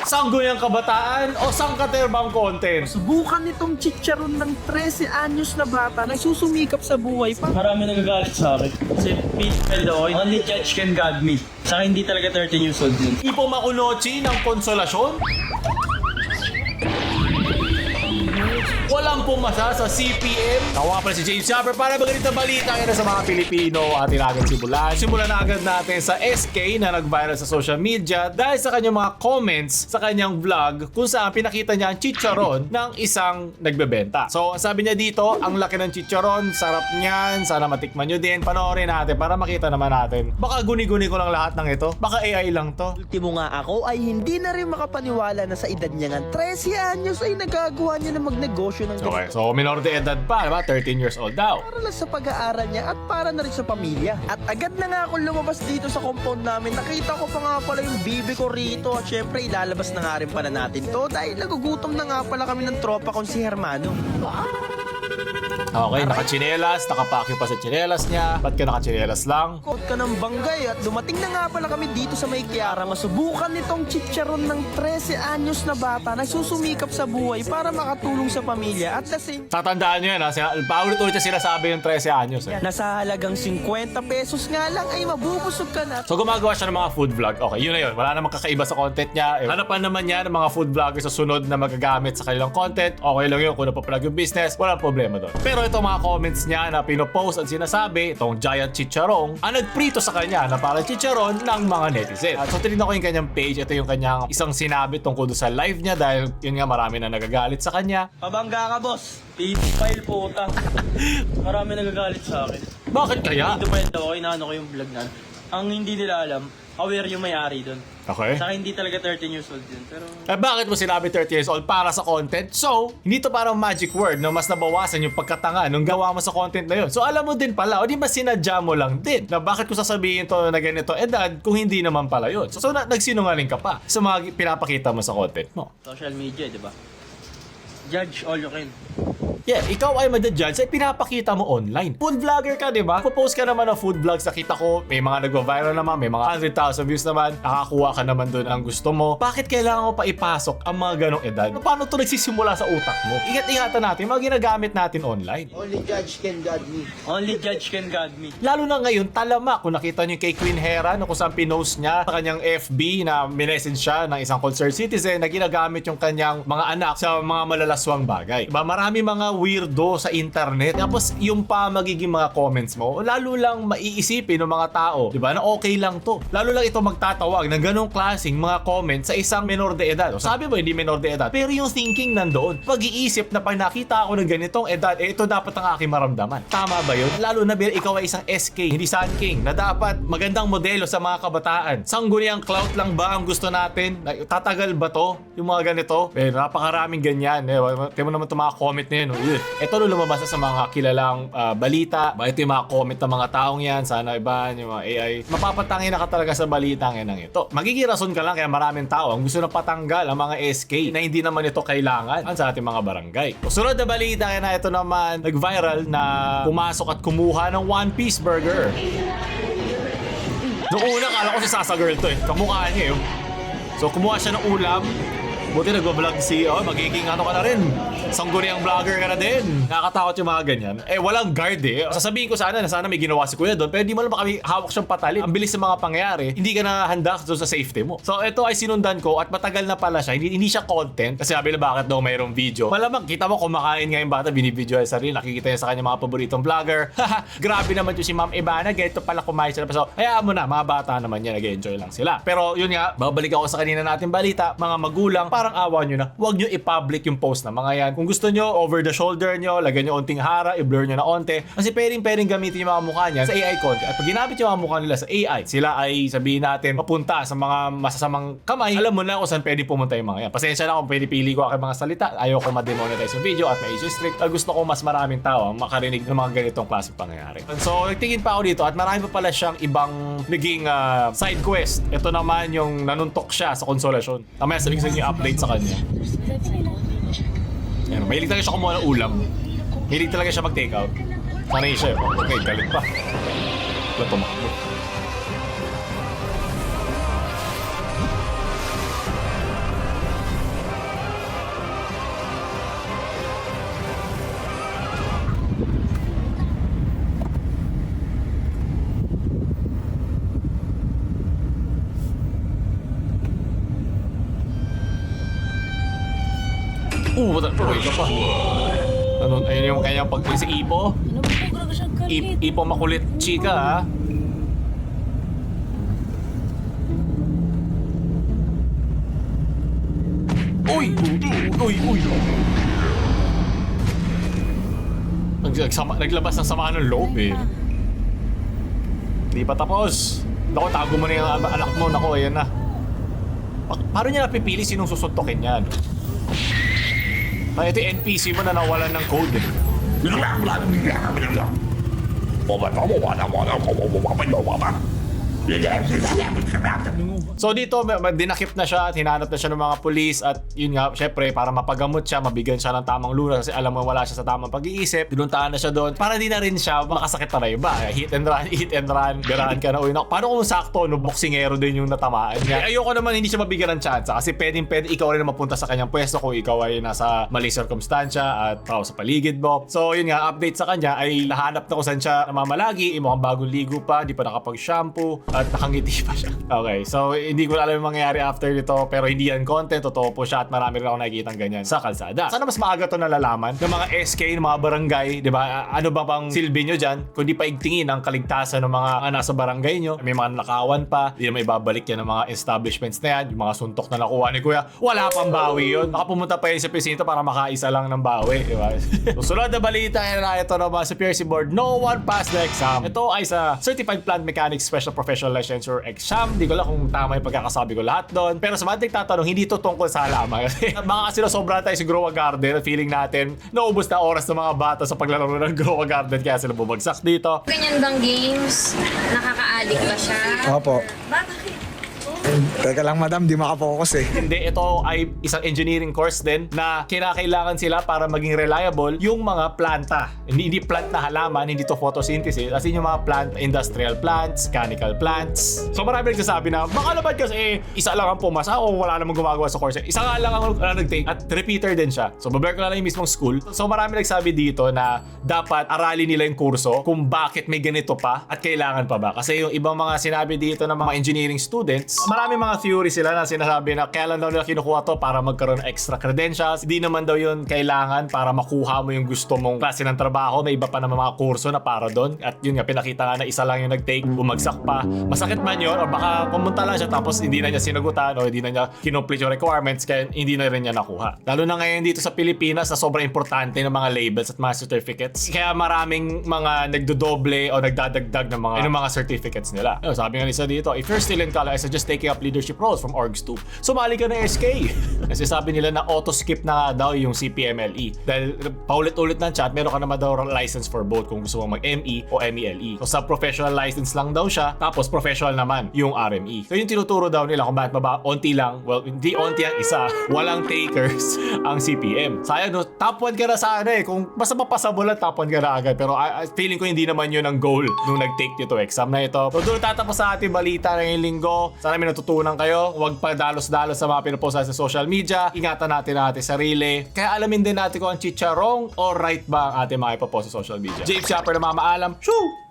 Sangguniang kabataan o sangkaterbang content? Subukan nitong chicharon ng 13 anyos na bata na susumikap sa buhay pa. Marami nagagalit sa akin. Kasi Pete ako, only judge can guide me. Saka hindi talaga 13 years old yun. Ipo Makunochi ng konsolasyon? Walang pumasa sa CPM. Ako nga pala si James Chopper para magandang balita kaya sa mga Pilipino at agad simulan. Simulan na agad natin sa SK na nag-viral sa social media dahil sa kanyang mga comments sa kanyang vlog kung saan pinakita niya ang chicharon ng isang nagbebenta. So sabi niya dito, ang laki ng chicharon, sarap niyan, sana matikman nyo din. Panoorin natin para makita naman natin. Baka guni-guni ko lang lahat ng ito. Baka AI lang to. Ultimo nga ako ay hindi na rin makapaniwala na sa edad niya nga 13 anyos ay nagagawa niya na magnegosyo ng Okay, so minor de edad pa, diba? 13 years old daw. para lang sa pag-aaral niya at para na rin sa pamilya. At agad na nga ako lumabas dito sa compound namin. Nakita ko pa nga pala yung bibi ko rito. At syempre ilalabas na nga rin pala natin to dahil nagugutom na nga pala kami ng tropa kong si Hermano. Okay, nakachinelas, nakapakyo pa sa chinelas niya. Ba't ka nakachinelas lang? Kot ka ng banggay at dumating na nga pala kami dito sa May Kiara. Masubukan nitong chicharon ng 13 anyos na bata na susumikap sa buhay para makatulong sa pamilya at the same Tatandaan niyo yan ha, paulit-ulit siya sinasabi yung 13 anyos eh. nasa halagang 50 pesos nga lang ay mabubusog ka na. So gumagawa siya ng mga food vlog. Okay, yun na yun. Wala namang kakaiba sa content niya. Hanapan naman niya ng mga food vloggers sa sunod na magagamit sa kanilang content. Okay lang yun kung napaplug yung business. Walang problema doon. Pero itong mga comments niya na pinopost at sinasabi, itong giant chicharong, ang nagprito sa kanya na parang chicharon ng mga netizen. At so tinignan ko yung kanyang page. Ito yung kanyang isang sinabi tungkol doon sa live niya dahil yun nga marami na nagagalit sa kanya. Pabangga ka, boss. Pete file po utang. Marami nagagalit sa akin. Bakit kaya? Dito pa ako, inaano ko yung vlog na. Ang hindi nila alam, aware yung may-ari doon. Okay. Saka hindi talaga 13 years old yun. Pero Eh bakit mo sinabi 30 years old para sa content? So, hindi to parang magic word na mas nabawasan yung pagkatanga nung gawa mo sa content na yun. So, alam mo din pala, o di ba sinadya mo lang din na bakit ko sasabihin to na ganito edad kung hindi naman pala yun. So nagsinungaling ka pa sa mga pinapakita mo sa content mo. social media, di ba? Judge all you can. Yeah, ikaw ay madadjudge ay pinapakita mo online. Food vlogger ka, di ba? Post ka naman ng food vlogs, nakita ko, may mga nagva-viral naman, may mga 100,000 views naman, nakakuha ka naman doon ang gusto mo. Bakit kailangan mo pa ipasok ang mga ganong edad? Paano to nagsisimula sa utak mo? Ingat-ingatan natin, mga ginagamit natin online. Only judge can guide me. Only judge can guide me. Lalo na ngayon, talama. Kung nakita niyo kay Queen Hera, no, kung saan pinost niya sa kanyang FB na minessage siya ng isang concerned citizen na ginagamit yung kanyang mga anak sa mga malalaswang bagay. Diba? Marami mga weirdo sa internet. Tapos yung pa magiging mga comments mo, lalo lang maiisipin ng mga tao, diba, na okay lang to. Lalo lang ito magtatawag ng ganong klaseng mga comments sa isang menor de edad. O, sabi mo, hindi menor de edad. Pero yung thinking nandoon. Pag-iisip na pag nakita ako ng ganitong edad, ito dapat ang aking maramdaman. Tama ba yun? Lalo na ikaw ay isang SK, hindi Sun King, na dapat magandang modelo sa mga kabataan. Sangguniang clout lang ba ang gusto natin? Tatagal ba to? Yung mga ganito? Napakaraming ganyan. Tingnan mo naman itong mga comment na yun. Ito nung lumabas sa mga kilalang balita. Ito yung mga comment ng mga taong yan. Sana iba, yung mga AI. Mapapatangin na ka talaga sa balita ng ito. Magiging rason ka lang kaya maraming tao ang gusto na patanggal ang mga SK na hindi naman ito kailangan sa ating mga barangay. Sunod na balita kaya na ito naman nag-viral na pumasok at kumuha ng One Piece Burger. Noong una, kala ko si Sasa Girl to eh. Kamukha niya eh. So kumuha siya ng ulam. Buti nagbablog si, magiging ano ka na rin. Sangguniang vlogger ka na din. Nakakatakot yung mga ganyan. Walang guard eh. Sasabihin ko sana na sana may ginawa si Kuya doon, pero di mo naman kami hawak siyang patalim. Ang bilis ng mga pangyayari, hindi ka na handa doon sa safety mo. So ito ay sinundan ko at matagal na pala siya. Hindi siya content. Kasi sabi na bakit daw mayroong video. Malamang kita mo kumakain nga yung bata, binibideo ay sarili. Nakikita niya sa kanya mga paboritong vlogger. Grabe naman yung si Ma'am Ivana. Ganito pala kumain sila. So hayaan mo na, mga bata naman yan, nag-enjoy lang sila. Pero yun nga, babalik ako sa kanina natin balita, mga magulang, parang awa nyo na, huwag nyo i-public yung post na mga yan. Kung gusto nyo, over the shoulder nyo, lagyan nyo onting hara, i-blur nyo na onte. Kasi pwedeng gamitin yung mga mukha niya sa AI content. At pag ginamit yung mga mukha nila sa AI, sila ay sabihin natin, papunta sa mga masasamang kamay. Alam mo na kung saan pwede pumunta yung mga yan. Pasensya na kung pwede pili ko aking mga salita. Ayaw ko ma-demonetize yung video at ma-issue strict. Gusto ko mas maraming tao ang makarinig ng mga ganitong klaseng pangyayari. So, nagtingin pa ako dito at marami pa pala siyang ibang naging side quest. Ito naman yung nanuntok siya sa konsolasyon. Mamaya sabihin sa inyo yung update sa kanya. Yan, mahilig talaga siya kumuha ng ulam. Mahilig talaga siya mag-take out. Sanay siya. Okay, galit pa. Wala tumakbo. Uy ka pa. Ano, ayun yung kanyang si Ipo. Ano ba ito? Grabe siyang galit. Ipo makulit chika, ha? Uy! Uy! Naglabas ng sama ng loob, eh. Hindi pa tapos. Naku, tago mo na yung anak mo. Naku, ayan na. Paano niya napipili sinong susuntokin yan? Ito yung NPC mo na nawalan ng code, eh. So dito, dinakip na siya at hinanap na siya ng mga pulis at yun nga, syempre, para mapagamot siya, mabigyan siya ng tamang lunas kasi alam mo wala siya sa tamang pag-iisip. Dinuntahan na siya doon para di na rin siya makasakit na rin ba? Hit and run, garahan ka na. Uy, paano kung sakto, no, boksingero din yung natamaan niya? Ayoko naman hindi siya mabigyan ng chance kasi pwede ikaw rin na mapunta sa kanyang pwesto kung ikaw ay nasa mali circumstansya at sa paligid mo. So yun nga, update sa kanya ay nahanap na kung saan siya namamalagi, mukhang bagong ligo pa, di pa nakapag-shampoo at nakangiti pa siya. Okay, so hindi ko alam yung mangyayari after nito pero hindi yan content, totoo po siya at marami rin ako nakikitang ganyan sa kalsada. Sana mas maaga to nalalaman ng mga SK, ng mga barangay, di ba? Ano ba bang silbi nyo dyan? Kundi paigtingin ang kaligtasan ng mga nasa barangay nyo. May mga nakawan pa, hindi naman ibabalik yan ng mga establishments na yan, yung mga suntok na nakuha ni Kuya. Wala pang bawi yun. Baka pumunta pa yun sa presinto para makaisa lang ng bawi, di ba? Susunod na balita na ito naman sa PRC board, no one passed the exam. Ito ay sa Certified Plant Mechanics Special Professional Licensure Exam. Hindi ko lang kung tama yung pagkakasabi ko lahat doon. Pero sa mga tatanong, hindi to tungkol sa halaman. Kasi baka kasi nasobra tayo sa Grow a Garden at feeling natin naubos na oras ng mga bata sa paglalaro ng Grow a Garden kaya sila bumagsak dito. Ganyan bang games? Nakaka-addict ba siya? Opo. Bakit? Teka lang madam, di makapokus eh. Hindi, ito ay isang engineering course din na kinakailangan sila para maging reliable yung mga planta. Hindi plant na halaman, hindi to photosynthesis. As in yung mga plant, industrial plants, mechanical plants. So marami nagsasabi na, baka naman kasi isa lang ang pumasa o wala namang gumagawa sa course. Isa nga lang ang nag-take at repeater din siya. So babalik ko na lang yung mismong school. So marami nagsabi dito na dapat aralin nila yung kurso kung bakit may ganito pa at kailangan pa ba. Kasi yung ibang mga sinabi dito ng mga engineering students, marami mga theory sila na sinasabi na kailan daw nila kinukuha to para magkaroon ng extra credentials. Hindi naman daw yun kailangan para makuha mo yung gusto mong klase ng trabaho. May iba pa naman mga kurso na para doon. At yun nga, pinakita nga na isa lang yung nag-take, bumagsak pa. Masakit man yun o baka pumunta lang siya tapos hindi na niya sinagutan o hindi na niya kinumplete yung requirements kaya hindi na rin niya nakuha. Lalo na ngayon dito sa Pilipinas na sobrang importante ng mga labels at mga certificates. Kaya maraming mga nagdodoble o nagdadagdag ng mga certificates nila. Sabi nga nisa dito, if you're still in college, I suggest taking up leadership roles from orgs 2. Sumali ka na SK. Kasi sabi nila na auto-skip na nga daw yung CPMLE. Dahil paulit-ulit ng chat, meron ka naman daw license for both kung gusto mong mag-ME o MELE. So sub-professional license lang daw siya, tapos professional naman yung RME. So yung tinuturo daw nila kung bakit onti lang, well, hindi onti ang isa, walang takers ang CPM. Sayang no, top 1 ka na sana eh. Kung basta mapasable lang, top 1 ka na agad. Pero feeling ko hindi naman yun ang goal nung nag-take nito exam na ito. So doon tatapos sa ating balita ngayong linggo. Sana may natutunan kayo. Huwag pa dalos-dalos sa mga pinapost sa social media. Ingatan natin ang ating sarili. Kaya alamin din natin kung ang chicha wrong or right ba ang ating mga ipapost sa social media. James Shopper na mamaalam. Shoo!